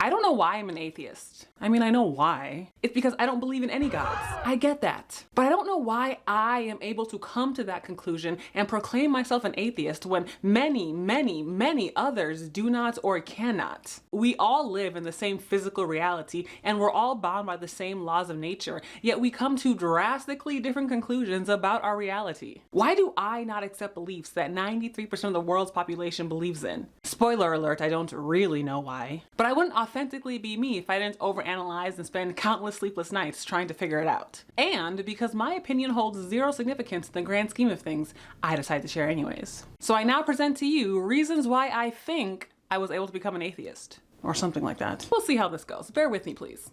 I don't know why I'm an atheist. I mean, I know why. It's because I don't believe in any gods. I get that. But I don't know why I am able to come to that conclusion and proclaim myself an atheist when many, many, many others do not or cannot. We all live in the same physical reality and we're all bound by the same laws of nature, yet we come to drastically different conclusions about our reality. Why do I not accept beliefs that 93% of the world's population believes in? Spoiler alert, I don't really know why. But I wouldn't authentically be me if I didn't overanalyze and spend countless sleepless nights trying to figure it out. And because my opinion holds zero significance in the grand scheme of things, I decided to share anyways. So I now present to you reasons why I think I was able to become an atheist. Or something like that. We'll see how this goes. Bear with me, please.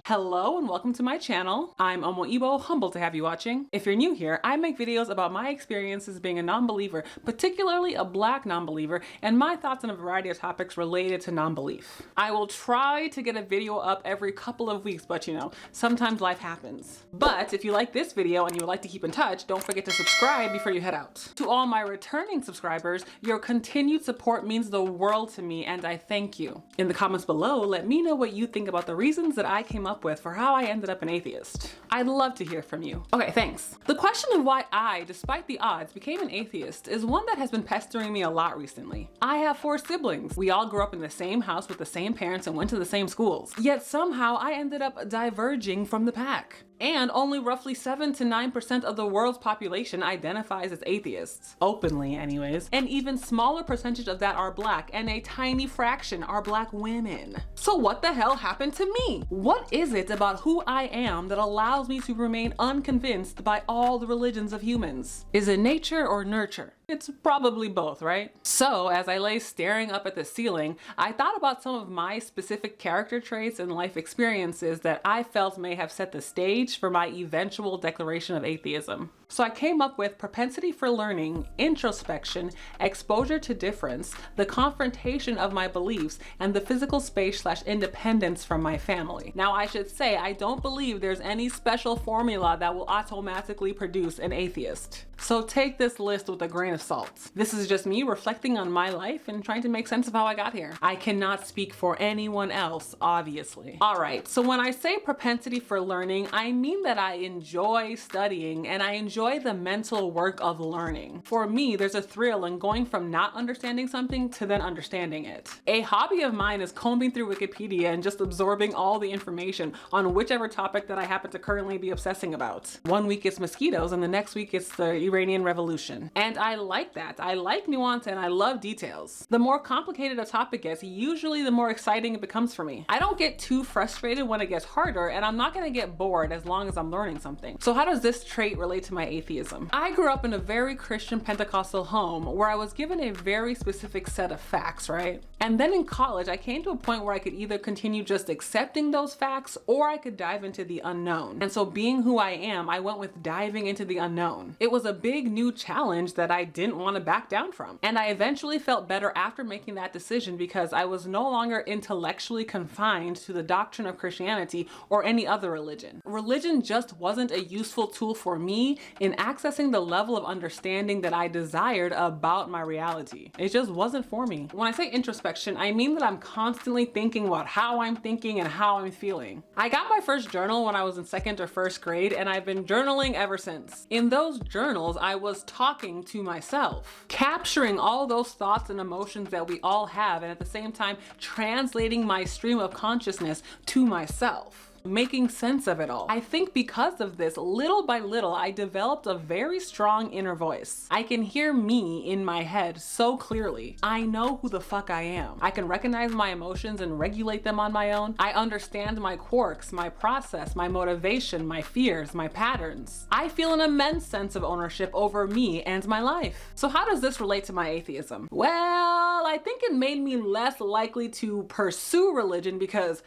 Hello and welcome to my channel. I'm Omoibo, humbled to have you watching. If you're new here, I make videos about my experiences being a non-believer, particularly a Black non-believer, and my thoughts on a variety of topics related to non-belief. I will try to get a video up every couple of weeks, but you know, sometimes life happens. But if you like this video and you would like to keep in touch, don't forget to subscribe before you head out. To all my returning subscribers, your continued support means the world to me and I thank you. In the comments below, let me know what you think about the reasons that I came up with for how I ended up an atheist. I'd love to hear from you. Okay, thanks. The question of why I, despite the odds, became an atheist is one that has been pestering me a lot recently. I have 4 siblings. We all grew up in the same house with the same parents and went to the same schools. Yet somehow I ended up diverging from the pack. And only roughly 7 to 9% of the world's population identifies as atheists. Openly, anyways. An even smaller percentage of that are Black, and a tiny fraction are Black women. So what the hell happened to me? What is it about who I am that allows me to remain unconvinced by all the religions of humans? Is it nature or nurture? It's probably both, right? So as I lay staring up at the ceiling, I thought about some of my specific character traits and life experiences that I felt may have set the stage for my eventual declaration of atheism. So I came up with propensity for learning, introspection, exposure to difference, the confrontation of my beliefs, and the physical space/independence from my family. Now I should say I don't believe there's any special formula that will automatically produce an atheist. So take this list with a grain of salt. This is just me reflecting on my life and trying to make sense of how I got here. I cannot speak for anyone else, obviously. Alright, so when I say propensity for learning, I mean that I enjoy studying and I enjoy the mental work of learning. For me, there's a thrill in going from not understanding something to then understanding it. A hobby of mine is combing through Wikipedia and just absorbing all the information on whichever topic that I happen to currently be obsessing about. One week it's mosquitoes and the next week it's the Iranian Revolution. And I like that. I like nuance and I love details. The more complicated a topic gets, usually the more exciting it becomes for me. I don't get too frustrated when it gets harder, and I'm not gonna get bored as long as I'm learning something. So how does this trait relate to my atheism? I grew up in a very Christian Pentecostal home where I was given a very specific set of facts, right? And then in college, I came to a point where I could either continue just accepting those facts or I could dive into the unknown. And so being who I am, I went with diving into the unknown. It was a big new challenge that I didn't want to back down from. And I eventually felt better after making that decision because I was no longer intellectually confined to the doctrine of Christianity or any other religion. Religion just wasn't a useful tool for me in accessing the level of understanding that I desired about my reality. It just wasn't for me. When I say introspection, I mean that I'm constantly thinking about how I'm thinking and how I'm feeling. I got my first journal when I was in 2nd or 1st grade, and I've been journaling ever since. In those journals, I was talking to myself, capturing all those thoughts and emotions that we all have, and at the same time, translating my stream of consciousness to myself. Making sense of it all. I think because of this, little by little, I developed a very strong inner voice. I can hear me in my head so clearly. I know who the fuck I am. I can recognize my emotions and regulate them on my own. I understand my quirks, my process, my motivation, my fears, my patterns. I feel an immense sense of ownership over me and my life. So how does this relate to my atheism? Well, I think it made me less likely to pursue religion because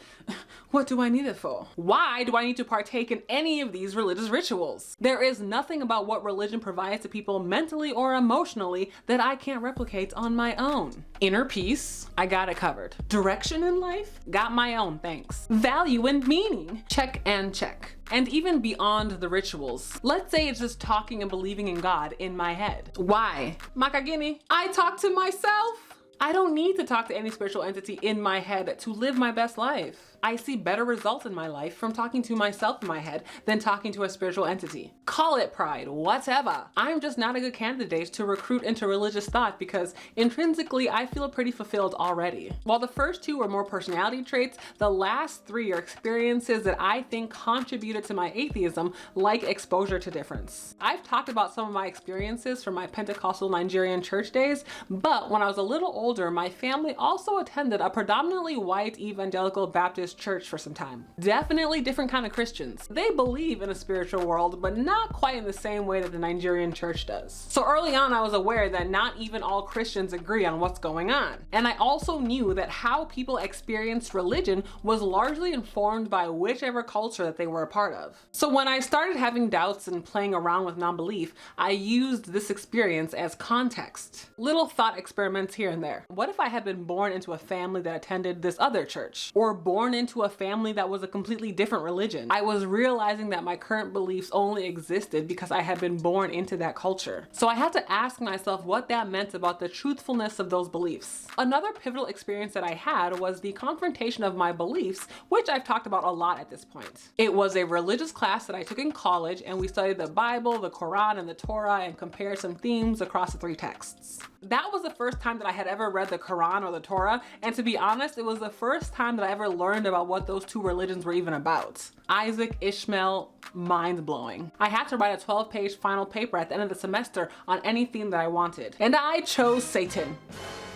what do I need it for? So why do I need to partake in any of these religious rituals? There is nothing about what religion provides to people mentally or emotionally that I can't replicate on my own. Inner peace, I got it covered. Direction in life, got my own, thanks. Value and meaning, check and check. And even beyond the rituals, let's say it's just talking and believing in God in my head. Why? Makagini, I talk to myself. I don't need to talk to any spiritual entity in my head to live my best life. I see better results in my life from talking to myself in my head than talking to a spiritual entity. Call it pride, whatever. I'm just not a good candidate to recruit into religious thought because intrinsically I feel pretty fulfilled already. While the first two were more personality traits, the last three are experiences that I think contributed to my atheism, like exposure to difference. I've talked about some of my experiences from my Pentecostal Nigerian church days, but when I was a little older, my family also attended a predominantly white evangelical Baptist church for some time. Definitely different kind of Christians. They believe in a spiritual world, but not quite in the same way that the Nigerian church does. So early on, I was aware that not even all Christians agree on what's going on. And I also knew that how people experienced religion was largely informed by whichever culture that they were a part of. So when I started having doubts and playing around with non-belief, I used this experience as context. Little thought experiments here and there. What if I had been born into a family that attended this other church? Or born into a family that was a completely different religion? I was realizing that my current beliefs only existed because I had been born into that culture. So I had to ask myself what that meant about the truthfulness of those beliefs. Another pivotal experience that I had was the confrontation of my beliefs, which I've talked about a lot at this point. It was a religious class that I took in college, and we studied the Bible, the Quran, and the Torah, and compared some themes across the three texts. That was the first time that I had ever read the Quran or the Torah, and to be honest, it was the first time that I ever learned about what those two religions were even about. Isaac, Ishmael, mind-blowing. I had to write a 12-page final paper at the end of the semester on any theme that I wanted, and I chose Satan.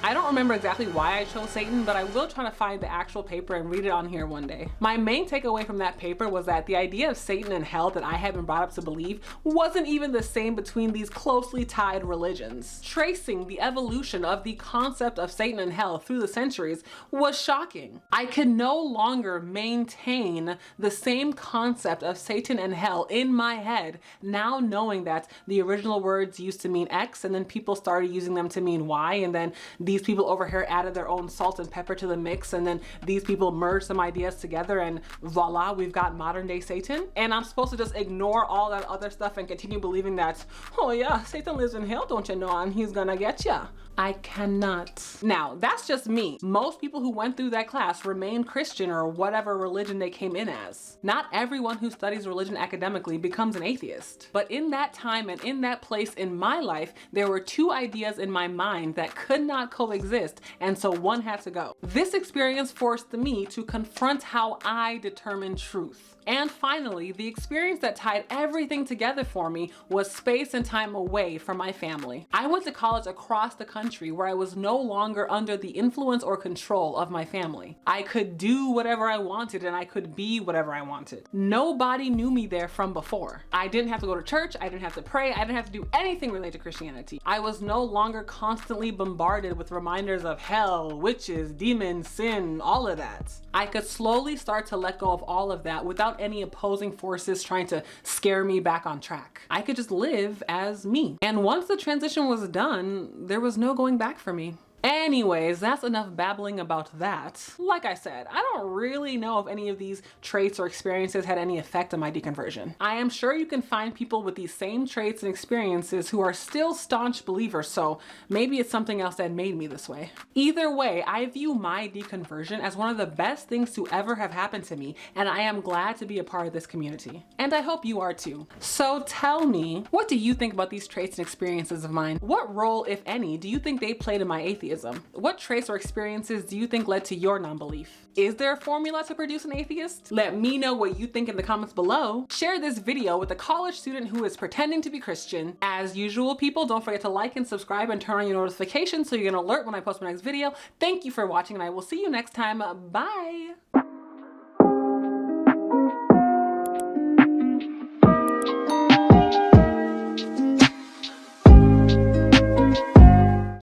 I don't remember exactly why I chose Satan, but I will try to find the actual paper and read it on here one day. My main takeaway from that paper was that the idea of Satan and hell that I had been brought up to believe wasn't even the same between these closely tied religions. Tracing the evolution of the concept of Satan and hell through the centuries was shocking. I could no longer maintain the same concept of Satan and hell in my head, now knowing that the original words used to mean X, and then people started using them to mean Y, and then these people over here added their own salt and pepper to the mix, and then these people merged some ideas together, and voila, we've got modern day Satan. And I'm supposed to just ignore all that other stuff and continue believing that, oh yeah, Satan lives in hell, don't you know, and he's gonna get ya. I cannot. Now, that's just me. Most people who went through that class remained Christian or whatever religion they came in as. Not everyone who studies religion academically becomes an atheist. But in that time and in that place in my life, there were two ideas in my mind that could not coexist, and so one had to go. This experience forced me to confront how I determine truth. And finally, the experience that tied everything together for me was space and time away from my family. I went to college across the country where I was no longer under the influence or control of my family. I could do whatever I wanted and I could be whatever I wanted. Nobody knew me there from before. I didn't have to go to church, I didn't have to pray, I didn't have to do anything related to Christianity. I was no longer constantly bombarded with reminders of hell, witches, demons, sin, all of that. I could slowly start to let go of all of that without any opposing forces trying to scare me back on track. I could just live as me. And once the transition was done, there was no going back for me. Anyways, that's enough babbling about that. Like I said, I don't really know if any of these traits or experiences had any effect on my deconversion. I am sure you can find people with these same traits and experiences who are still staunch believers, so maybe it's something else that made me this way. Either way, I view my deconversion as one of the best things to ever have happened to me, and I am glad to be a part of this community. And I hope you are too. So tell me, what do you think about these traits and experiences of mine? What role, if any, do you think they played in my atheism? What traits or experiences do you think led to your non-belief? Is there a formula to produce an atheist? Let me know what you think in the comments below. Share this video with a college student who is pretending to be Christian. As usual, people, don't forget to like and subscribe and turn on your notifications so you get an alert when I post my next video. Thank you for watching, and I will see you next time. Bye!